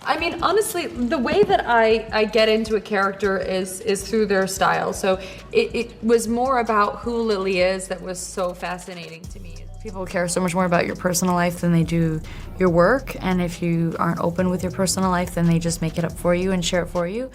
I mean, honestly, the way that I get into a character is through their style. So it was more about who Lily is that was so fascinating to me. People care so much more about your personal life than they do your work, and if you aren't open with your personal life, then they just make it up for you and share it for you.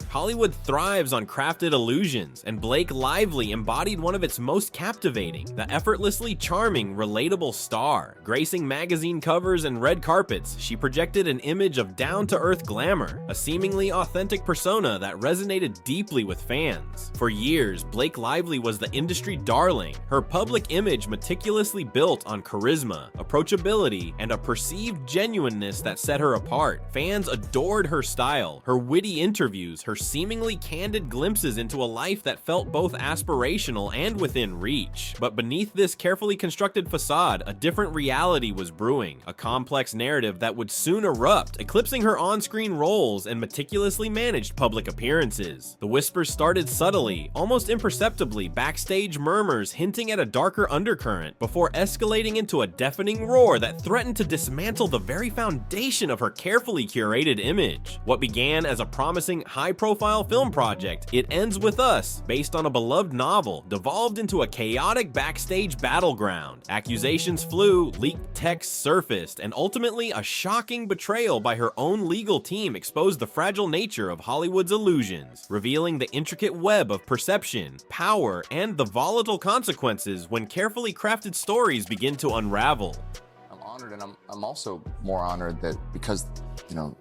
Hollywood thrives on crafted illusions, and Blake Lively embodied one of its most captivating, the effortlessly charming, relatable star. Gracing magazine covers and red carpets, she projected an image of down-to-earth glamour, a seemingly authentic persona that resonated deeply with fans. For years, Blake Lively was the industry darling, her public image meticulously built on charisma, approachability, and a perceived genuineness that set her apart. Fans adored her style, her witty interviews, her seemingly candid glimpses into a life that felt both aspirational and within reach. But beneath this carefully constructed facade, a different reality was brewing, a complex narrative that would soon erupt, eclipsing her on-screen roles and meticulously managed public appearances. The whispers started subtly, almost imperceptibly, backstage murmurs hinting at a darker undercurrent, before escalating into a deafening roar that threatened to dismantle the very foundation of her carefully curated image. What began as a promising, high-profile film project, It Ends With Us, based on a beloved novel, devolved into a chaotic backstage battleground. Accusations flew, leaked texts surfaced, and ultimately a shocking betrayal by her own legal team exposed the fragile nature of Hollywood's illusions, revealing the intricate web of perception, power, and the volatile consequences when carefully crafted stories begin to unravel. I'm honored, and I'm also more honored that because, you know,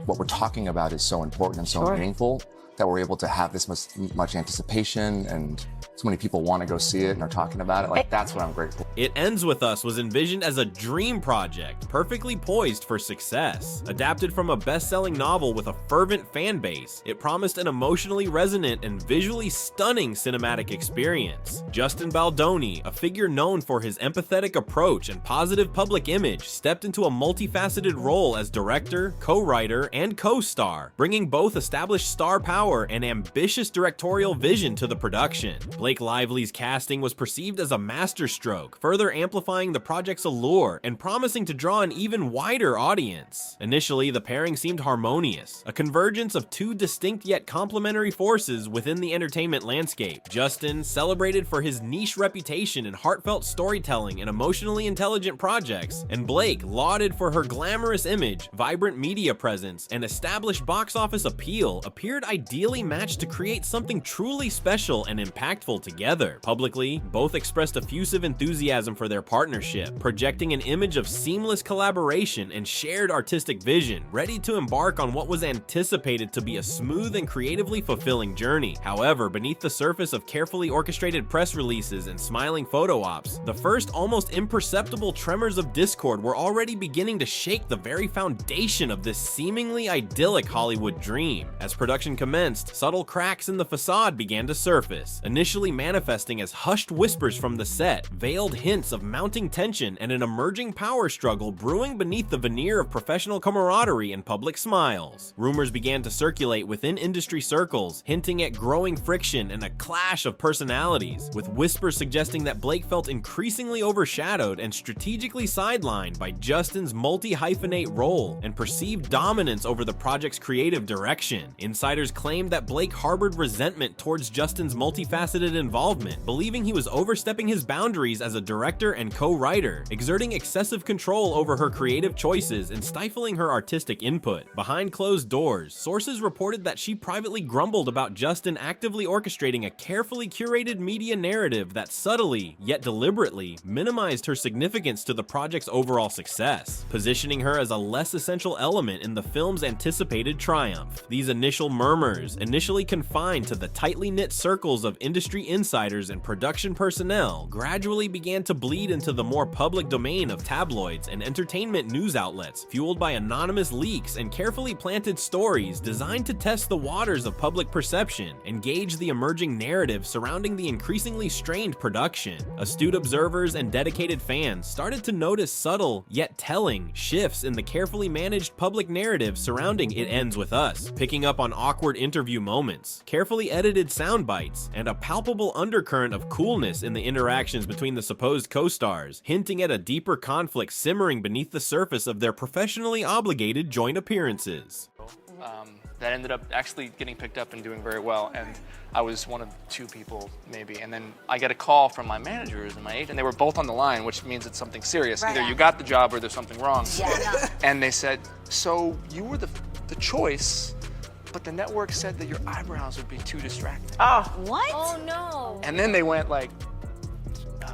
what we're talking about is so important and so meaningful, that we're able to have this much anticipation, and so many people want to go see it and are talking about it. Like, that's what I'm grateful for. It Ends With Us was envisioned as a dream project, perfectly poised for success. Adapted from a best-selling novel with a fervent fan base, it promised an emotionally resonant and visually stunning cinematic experience. Justin Baldoni, a figure known for his empathetic approach and positive public image, stepped into a multifaceted role as director, co-writer, and co-star, bringing both established star power and ambitious directorial vision to the production. Blake Lively's casting was perceived as a masterstroke, further amplifying the project's allure and promising to draw an even wider audience. Initially, the pairing seemed harmonious, a convergence of two distinct yet complementary forces within the entertainment landscape. Justin, celebrated for his niche reputation in heartfelt storytelling and emotionally intelligent projects, and Blake, lauded for her glamorous image, vibrant media presence, and established box office appeal, appeared ideally matched to create something truly special and impactful together. Publicly, both expressed effusive enthusiasm for their partnership, projecting an image of seamless collaboration and shared artistic vision, ready to embark on what was anticipated to be a smooth and creatively fulfilling journey. However, beneath the surface of carefully orchestrated press releases and smiling photo ops, the first almost imperceptible tremors of discord were already beginning to shake the very foundation of this seemingly idyllic Hollywood dream. As production commenced, subtle cracks in the facade began to surface, initially manifesting as hushed whispers from the set, veiled hints of mounting tension, and an emerging power struggle brewing beneath the veneer of professional camaraderie and public smiles. Rumors began to circulate within industry circles, hinting at growing friction and a clash of personalities, with whispers suggesting that Blake felt increasingly overshadowed and strategically sidelined by Justin's multi-hyphenate role and perceived dominance over the project's creative direction. Insiders claimed that Blake harbored resentment towards Justin's multifaceted involvement, believing he was overstepping his boundaries as a director and co-writer, exerting excessive control over her creative choices and stifling her artistic input. Behind closed doors, sources reported that she privately grumbled about Justin actively orchestrating a carefully curated media narrative that subtly, yet deliberately, minimized her significance to the project's overall success, positioning her as a less essential element in the film's anticipated triumph. These initial murmurs, initially confined to the tightly knit circles of industry insiders and production personnel, gradually began to bleed into the more public domain of tabloids and entertainment news outlets, fueled by anonymous leaks and carefully planted stories designed to test the waters of public perception and gauge the emerging narrative surrounding the increasingly strained production. Astute observers and dedicated fans started to notice subtle, yet telling, shifts in the carefully managed public narrative surrounding It Ends With Us, picking up on awkward interview moments, carefully edited sound bites, and a palpable undercurrent of coolness in the interactions between the supposed supposed co-stars, hinting at a deeper conflict simmering beneath the surface of their professionally obligated joint appearances. That ended up actually getting picked up and doing very well, and I was one of 2 people maybe, and then I get a call from my managers and my agent, and they were both on the line, which means it's something serious. Right. Either you got the job or there's something wrong. Yeah. And they said, so you were the choice, but the network said that your eyebrows would be too distracting. Oh. What? Oh no. And then they went like,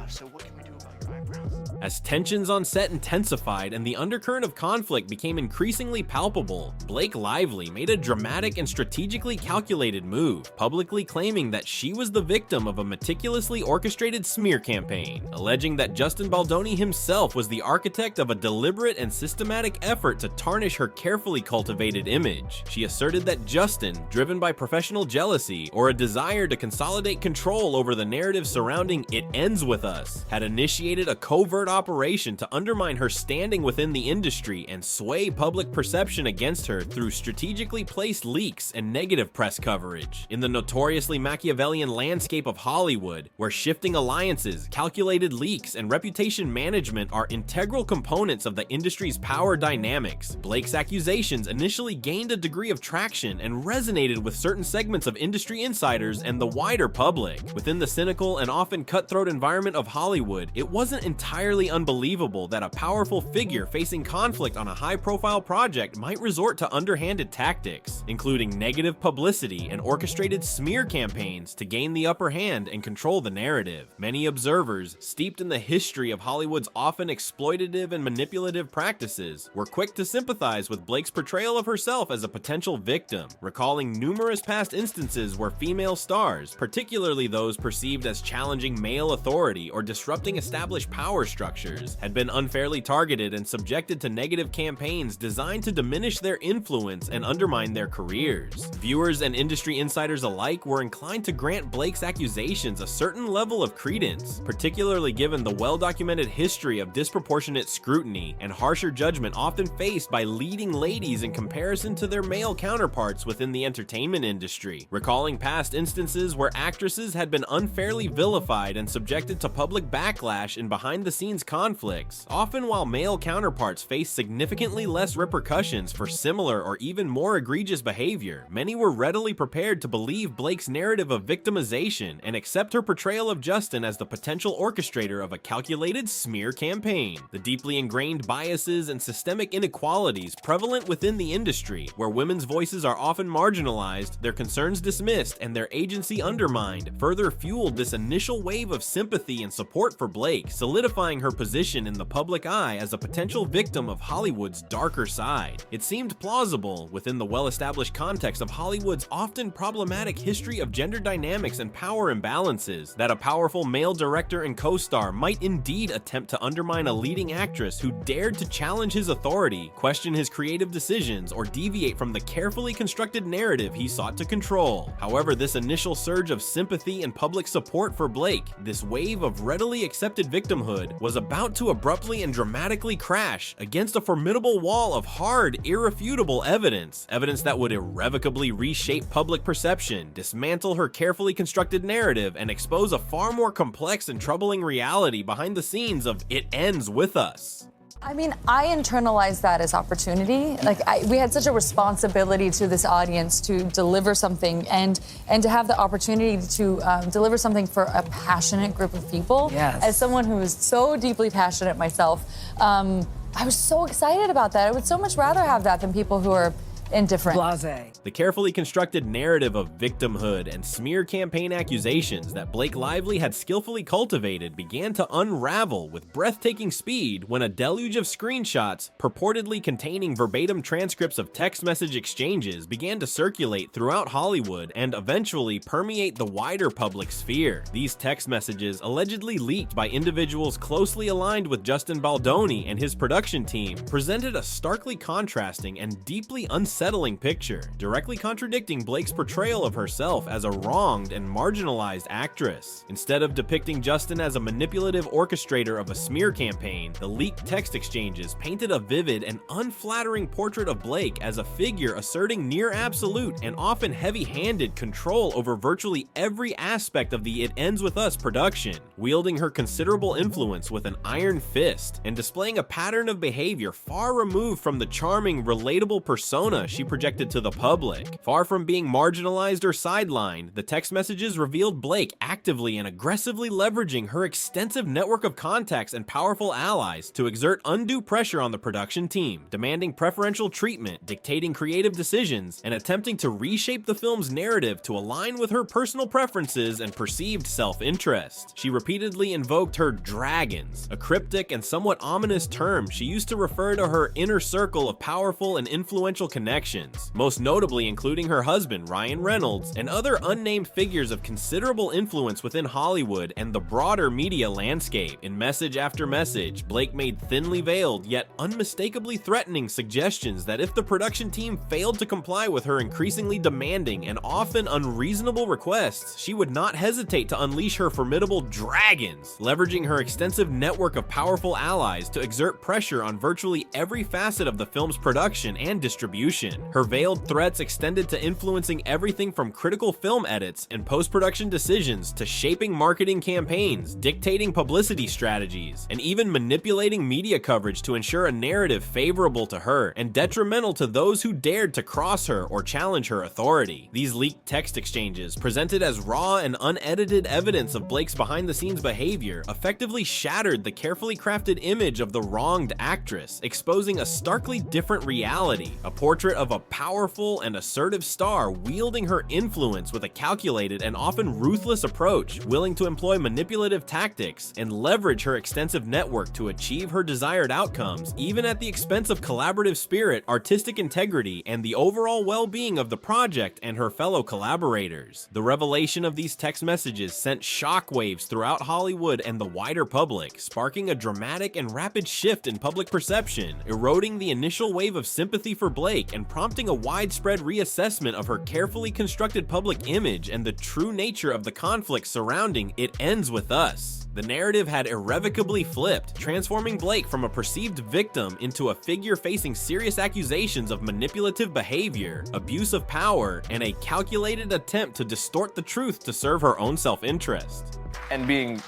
so what can we do about your eyebrows? As tensions on set intensified and the undercurrent of conflict became increasingly palpable, Blake Lively made a dramatic and strategically calculated move, publicly claiming that she was the victim of a meticulously orchestrated smear campaign, alleging that Justin Baldoni himself was the architect of a deliberate and systematic effort to tarnish her carefully cultivated image. She asserted that Justin, driven by professional jealousy or a desire to consolidate control over the narrative surrounding It Ends With Us, had initiated a covert operation to undermine her standing within the industry and sway public perception against her through strategically placed leaks and negative press coverage. In the notoriously Machiavellian landscape of Hollywood, where shifting alliances, calculated leaks, and reputation management are integral components of the industry's power dynamics, Blake's accusations initially gained a degree of traction and resonated with certain segments of industry insiders and the wider public. Within the cynical and often cutthroat environment of Hollywood, it wasn't entirely unbelievable that a powerful figure facing conflict on a high-profile project might resort to underhanded tactics, including negative publicity and orchestrated smear campaigns to gain the upper hand and control the narrative. Many observers, steeped in the history of Hollywood's often exploitative and manipulative practices, were quick to sympathize with Blake's portrayal of herself as a potential victim, recalling numerous past instances where female stars, particularly those perceived as challenging male authority or disrupting established power structures, had been unfairly targeted and subjected to negative campaigns designed to diminish their influence and undermine their careers. Viewers and industry insiders alike were inclined to grant Blake's accusations a certain level of credence, particularly given the well-documented history of disproportionate scrutiny and harsher judgment often faced by leading ladies in comparison to their male counterparts within the entertainment industry, recalling past instances where actresses had been unfairly vilified and subjected to public backlash in behind-the-scenes conflicts, often while male counterparts faced significantly less repercussions for similar or even more egregious behavior. Many were readily prepared to believe Blake's narrative of victimization and accept her portrayal of Justin as the potential orchestrator of a calculated smear campaign. The deeply ingrained biases and systemic inequalities prevalent within the industry, where women's voices are often marginalized, their concerns dismissed, and their agency undermined, further fueled this initial wave of sympathy and support for Blake, solidifying her position in the public eye as a potential victim of Hollywood's darker side. It seemed plausible, within the well-established context of Hollywood's often problematic history of gender dynamics and power imbalances, that a powerful male director and co-star might indeed attempt to undermine a leading actress who dared to challenge his authority, question his creative decisions, or deviate from the carefully constructed narrative he sought to control. However, this initial surge of sympathy and public support for Blake, this wave of readily accepted victimhood, was about to abruptly and dramatically crash against a formidable wall of hard, irrefutable evidence that would irrevocably reshape public perception, dismantle her carefully constructed narrative, and expose a far more complex and troubling reality behind the scenes of It Ends With Us. I mean, I internalized that as opportunity. Like, we had such a responsibility to this audience to deliver something and to have the opportunity to deliver something for a passionate group of people. Yes. As someone who is so deeply passionate myself, I was so excited about that. I would so much rather have that than people who are indifferent. Blasé. The carefully constructed narrative of victimhood and smear campaign accusations that Blake Lively had skillfully cultivated began to unravel with breathtaking speed when a deluge of screenshots, purportedly containing verbatim transcripts of text message exchanges, began to circulate throughout Hollywood and eventually permeate the wider public sphere. These text messages, allegedly leaked by individuals closely aligned with Justin Baldoni and his production team, presented a starkly contrasting and deeply unsettling unsettling picture, directly contradicting Blake's portrayal of herself as a wronged and marginalized actress. Instead of depicting Justin as a manipulative orchestrator of a smear campaign, the leaked text exchanges painted a vivid and unflattering portrait of Blake as a figure asserting near absolute and often heavy-handed control over virtually every aspect of the It Ends With Us production, wielding her considerable influence with an iron fist, and displaying a pattern of behavior far removed from the charming, relatable persona she projected to the public. Far from being marginalized or sidelined, the text messages revealed Blake actively and aggressively leveraging her extensive network of contacts and powerful allies to exert undue pressure on the production team, demanding preferential treatment, dictating creative decisions, and attempting to reshape the film's narrative to align with her personal preferences and perceived self-interest. She repeatedly invoked her dragons, a cryptic and somewhat ominous term she used to refer to her inner circle of powerful and influential connections, most notably including her husband Ryan Reynolds and other unnamed figures of considerable influence within Hollywood and the broader media landscape. In message after message, Blake made thinly veiled yet unmistakably threatening suggestions that if the production team failed to comply with her increasingly demanding and often unreasonable requests, she would not hesitate to unleash her formidable dragons, leveraging her extensive network of powerful allies to exert pressure on virtually every facet of the film's production and distribution. Her veiled threats extended to influencing everything from critical film edits and post-production decisions to shaping marketing campaigns, dictating publicity strategies, and even manipulating media coverage to ensure a narrative favorable to her and detrimental to those who dared to cross her or challenge her authority. These leaked text exchanges, presented as raw and unedited evidence of Blake's behind-the-scenes behavior, effectively shattered the carefully crafted image of the wronged actress, exposing a starkly different reality, a portrait of a powerful and assertive star wielding her influence with a calculated and often ruthless approach, willing to employ manipulative tactics and leverage her extensive network to achieve her desired outcomes, even at the expense of collaborative spirit, artistic integrity, and the overall well-being of the project and her fellow collaborators. The revelation of these text messages sent shockwaves throughout Hollywood and the wider public, sparking a dramatic and rapid shift in public perception, eroding the initial wave of sympathy for Blake and prompting a widespread reassessment of her carefully constructed public image and the true nature of the conflict surrounding It Ends With Us. The narrative had irrevocably flipped, transforming Blake from a perceived victim into a figure facing serious accusations of manipulative behavior, abuse of power, and a calculated attempt to distort the truth to serve her own self-interest. And being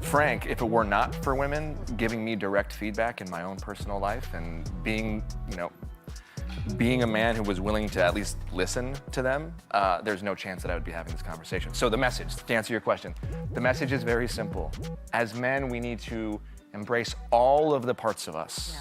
frank, if it were not for women giving me direct feedback in my own personal life and being a man who was willing to at least listen to them, there's no chance that I would be having this conversation. So the message, to answer your question, the message is very simple. As men, we need to embrace all of the parts of us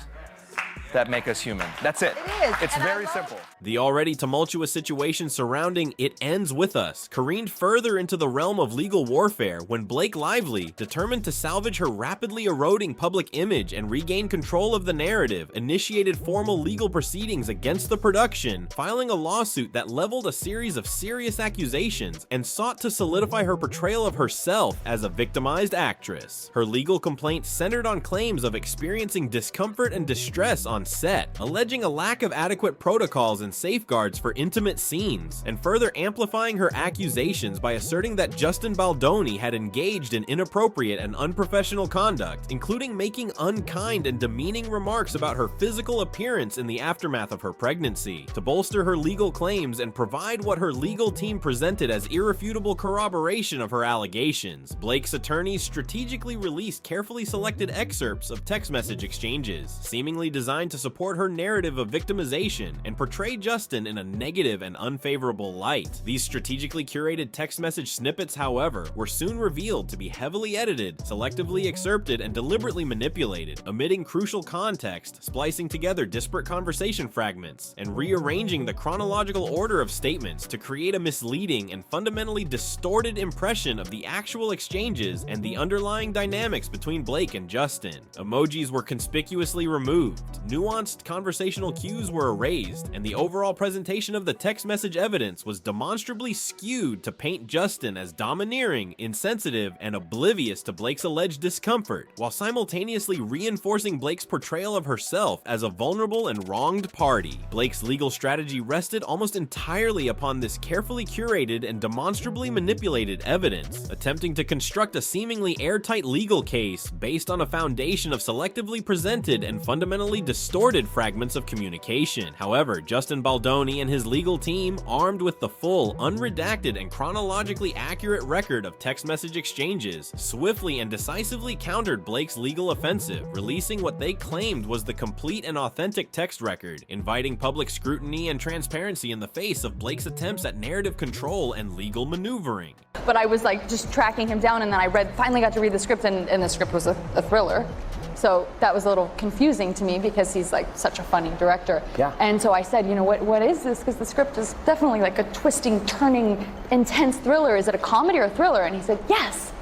that make us human. That's it. It is. It's very simple. The already tumultuous situation surrounding It Ends With Us careened further into the realm of legal warfare when Blake Lively, determined to salvage her rapidly eroding public image and regain control of the narrative, initiated formal legal proceedings against the production, filing a lawsuit that leveled a series of serious accusations and sought to solidify her portrayal of herself as a victimized actress. Her legal complaint centered on claims of experiencing discomfort and distress on set, alleging a lack of adequate protocols and safeguards for intimate scenes, and further amplifying her accusations by asserting that Justin Baldoni had engaged in inappropriate and unprofessional conduct, including making unkind and demeaning remarks about her physical appearance in the aftermath of her pregnancy. To bolster her legal claims and provide what her legal team presented as irrefutable corroboration of her allegations, Blake's attorneys strategically released carefully selected excerpts of text message exchanges, seemingly designed to support her narrative of victimization and portray Justin in a negative and unfavorable light. These strategically curated text message snippets, however, were soon revealed to be heavily edited, selectively excerpted, and deliberately manipulated, omitting crucial context, splicing together disparate conversation fragments, and rearranging the chronological order of statements to create a misleading and fundamentally distorted impression of the actual exchanges and the underlying dynamics between Blake and Justin. Emojis were conspicuously removed, nuanced conversational cues were erased, and the overall presentation of the text message evidence was demonstrably skewed to paint Justin as domineering, insensitive, and oblivious to Blake's alleged discomfort, while simultaneously reinforcing Blake's portrayal of herself as a vulnerable and wronged party. Blake's legal strategy rested almost entirely upon this carefully curated and demonstrably manipulated evidence, attempting to construct a seemingly airtight legal case based on a foundation of selectively presented and fundamentally distorted fragments of communication. However, Justin Baldoni and his legal team, armed with the full, unredacted, and chronologically accurate record of text message exchanges, swiftly and decisively countered Blake's legal offensive, releasing what they claimed was the complete and authentic text record, inviting public scrutiny and transparency in the face of Blake's attempts at narrative control and legal maneuvering. But I was like just tracking him down, and then I finally got to read the script, and the script was a thriller. So that was a little confusing to me because he's like such a funny director. Yeah. And so I said, what is this? Because the script is definitely like a twisting, turning, intense thriller. Is it a comedy or a thriller? And he said, yes.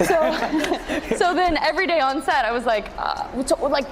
So then every day on set, I was like,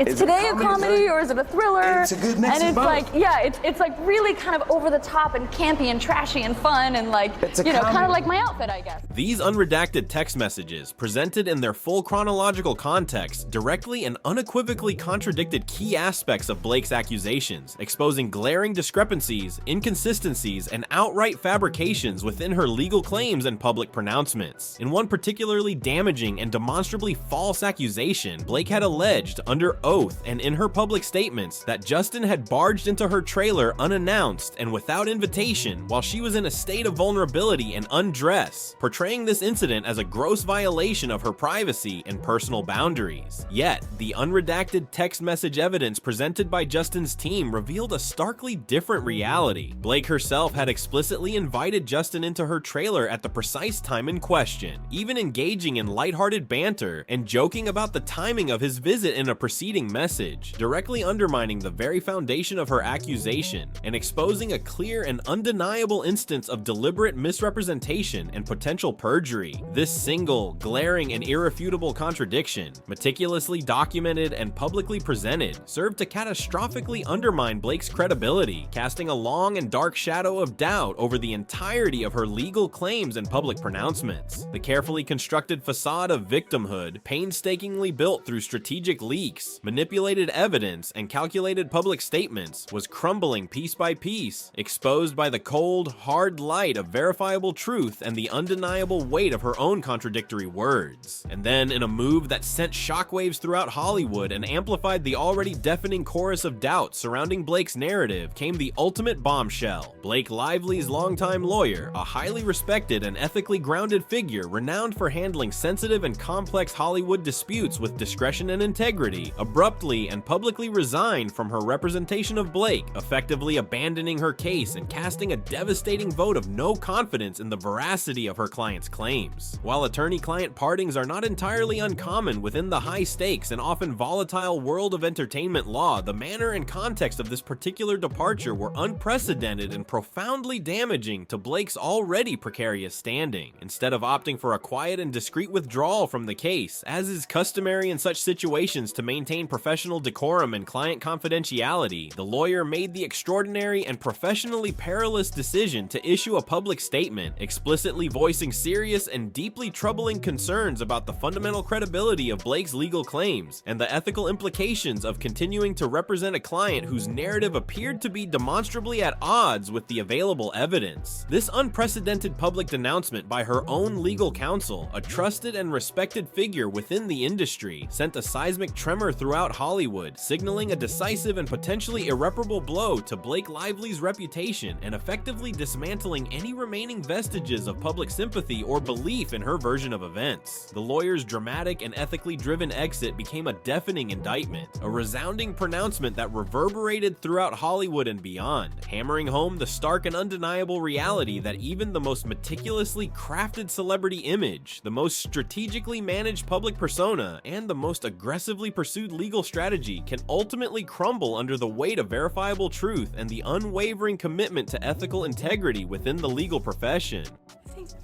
is today a comedy or is it a thriller? It's a good mix and of it's both. like, yeah, it's like really kind of over the top and campy and trashy and fun and like, kind of like my outfit, I guess. These unredacted text messages, presented in their full chronological context, directly and unequivocally contradicted key aspects of Blake's accusations, exposing glaring discrepancies, inconsistencies, and outright fabrications within her legal claims and public pronouncements. In one particularly damaging and demonstrably false accusation, Blake had alleged, under oath and in her public statements, that Justin had barged into her trailer unannounced and without invitation while she was in a state of vulnerability and undress, portraying this incident as a gross violation of her privacy and personal boundaries. Yet, the unredacted text message evidence presented by Justin's team revealed a starkly different reality. Blake herself had explicitly invited Justin into her trailer at the precise time in question, even engaging in lighthearted banter and joking about the timing of his visit in a preceding message, directly undermining the very foundation of her accusation and exposing a clear and undeniable instance of deliberate misrepresentation and potential perjury. This single, glaring, and irrefutable contradiction, meticulously documented and publicly presented, served to catastrophically undermine Blake's credibility, casting a long and dark shadow of doubt over the entirety of her legal claims and public pronouncements. The carefully constructed facade of victimhood, painstakingly built through strategic leaks, manipulated evidence, and calculated public statements, was crumbling piece by piece, exposed by the cold, hard light of verifiable truth and the undeniable weight of her own contradictory words. And then, in a move that sent shockwaves throughout Hollywood and amplified the already deafening chorus of doubt surrounding Blake's narrative, came the ultimate bombshell. Blake Lively's longtime lawyer, a highly respected and ethically grounded figure renowned for handling sensitive and complex Hollywood disputes with discretion and integrity, abruptly and publicly resigned from her representation of Blake, effectively abandoning her case and casting a devastating vote of no confidence in the veracity of her client's claims. While attorney-client partings are not entirely uncommon within the high-stakes and often volatile world of entertainment law, the manner and context of this particular departure were unprecedented and profoundly damaging to Blake's already precarious standing. Instead of opting for a quiet and discreet withdrawal from the case, as is customary in such situations to maintain professional decorum and client confidentiality, the lawyer made the extraordinary and professionally perilous decision to issue a public statement, explicitly voicing serious and deeply troubling concerns about the fundamental credibility of Blake's legal claims and the ethical implications of continuing to represent a client whose narrative appeared to be demonstrably at odds with the available evidence. This unprecedented public denouncement by her own legal counsel, a trusted and respected figure within the industry, sent a seismic tremor throughout Hollywood, signaling a decisive and potentially irreparable blow to Blake Lively's reputation and effectively dismantling any remaining vestiges of public sympathy or belief in her version of events. The lawyer's dramatic and ethically driven exit became a deafening indictment, a resounding pronouncement that reverberated throughout Hollywood and beyond, hammering home the stark and undeniable reality that even the most meticulously crafted celebrity image, the most strategically managed public persona, and the most aggressively pursued legal strategy can ultimately crumble under the weight of verifiable truth and the unwavering commitment to ethical integrity within the legal profession.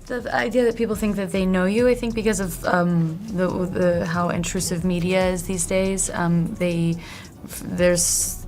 The idea that people think that they know you, I think because of how intrusive media is these days, they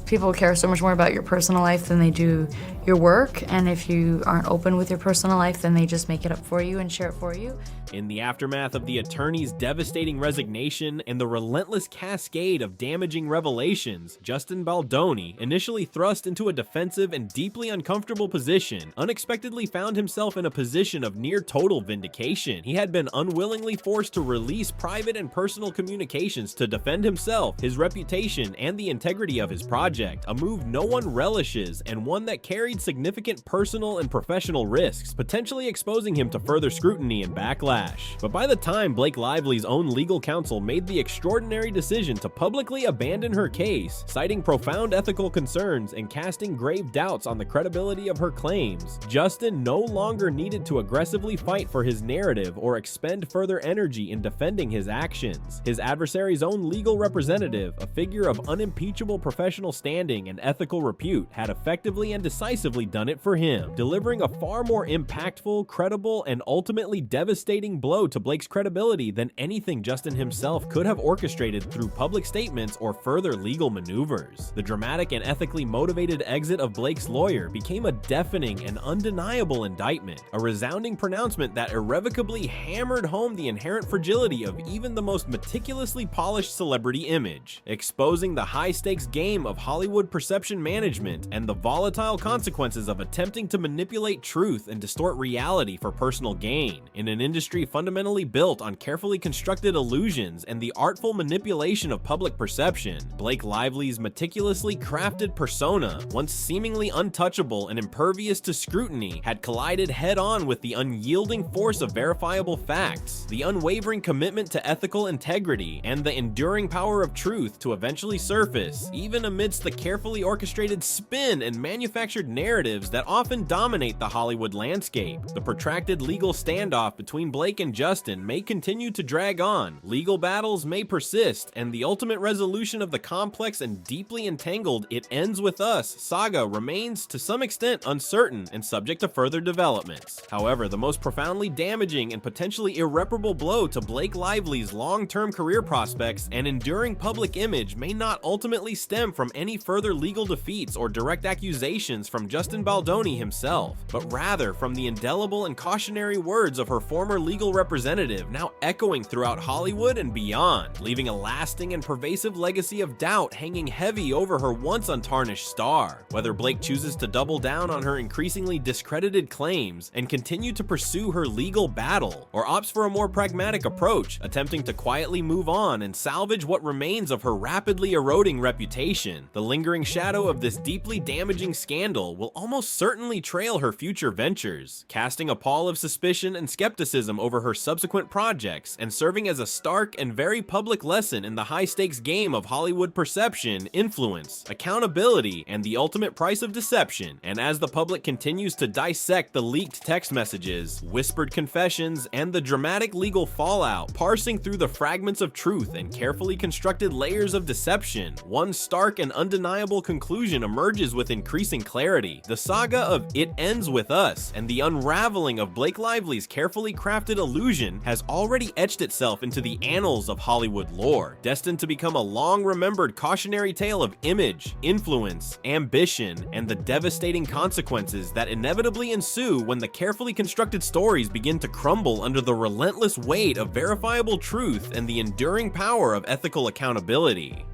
people care so much more about your personal life than they do your work, and if you aren't open with your personal life, then they just make it up for you and share it for you. In the aftermath of the attorney's devastating resignation and the relentless cascade of damaging revelations, Justin Baldoni, initially thrust into a defensive and deeply uncomfortable position, unexpectedly found himself in a position of near total vindication. He had been unwillingly forced to release private and personal communications to defend himself, his reputation, and the integrity of his project, a move no one relishes and one that carried significant personal and professional risks, potentially exposing him to further scrutiny and backlash. But by the time Blake Lively's own legal counsel made the extraordinary decision to publicly abandon her case, citing profound ethical concerns and casting grave doubts on the credibility of her claims, Justin no longer needed to aggressively fight for his narrative or expend further energy in defending his actions. His adversary's own legal representative, a figure of unimpeachable professional standing and ethical repute, had effectively and decisively done it for him, delivering a far more impactful, credible, and ultimately devastating blow to Blake's credibility than anything Justin himself could have orchestrated through public statements or further legal maneuvers. The dramatic and ethically motivated exit of Blake's lawyer became a deafening and undeniable indictment, a resounding pronouncement that irrevocably hammered home the inherent fragility of even the most meticulously polished celebrity image, exposing the high-stakes game of Hollywood perception management and the volatile consequences of attempting to manipulate truth and distort reality for personal gain. In an industry fundamentally built on carefully constructed illusions and the artful manipulation of public perception, Blake Lively's meticulously crafted persona, once seemingly untouchable and impervious to scrutiny, had collided head-on with the unyielding force of verifiable facts, the unwavering commitment to ethical integrity, and the enduring power of truth to eventually surface, even amidst the carefully orchestrated spin and manufactured narratives that often dominate the Hollywood landscape. The protracted legal standoff between Blake and Justin may continue to drag on, legal battles may persist, and the ultimate resolution of the complex and deeply entangled It Ends With Us saga remains to some extent uncertain and subject to further developments. However, the most profoundly damaging and potentially irreparable blow to Blake Lively's long-term career prospects and enduring public image may not ultimately stem from any further legal defeats or direct accusations from Justin Baldoni himself, but rather from the indelible and cautionary words of her former legal representative, now echoing throughout Hollywood and beyond, leaving a lasting and pervasive legacy of doubt hanging heavy over her once untarnished star. Whether Blake chooses to double down on her increasingly discredited claims and continue to pursue her legal battle, or opts for a more pragmatic approach, attempting to quietly move on and salvage what remains of her rapidly eroding reputation, the lingering shadow of this deeply damaging scandal will almost certainly trail her future ventures, casting a pall of suspicion and skepticism over her subsequent projects and serving as a stark and very public lesson in the high-stakes game of Hollywood perception, influence, accountability, and the ultimate price of deception. And as the public continues to dissect the leaked text messages, whispered confessions, and the dramatic legal fallout, parsing through the fragments of truth and carefully constructed layers of deception, one stark and undeniable conclusion emerges with increasing clarity. The saga of It Ends With Us and the unraveling of Blake Lively's carefully crafted illusion has already etched itself into the annals of Hollywood lore, destined to become a long-remembered cautionary tale of image, influence, ambition, and the devastating consequences that inevitably ensue when the carefully constructed stories begin to crumble under the relentless weight of verifiable truth and the enduring power of ethical accountability.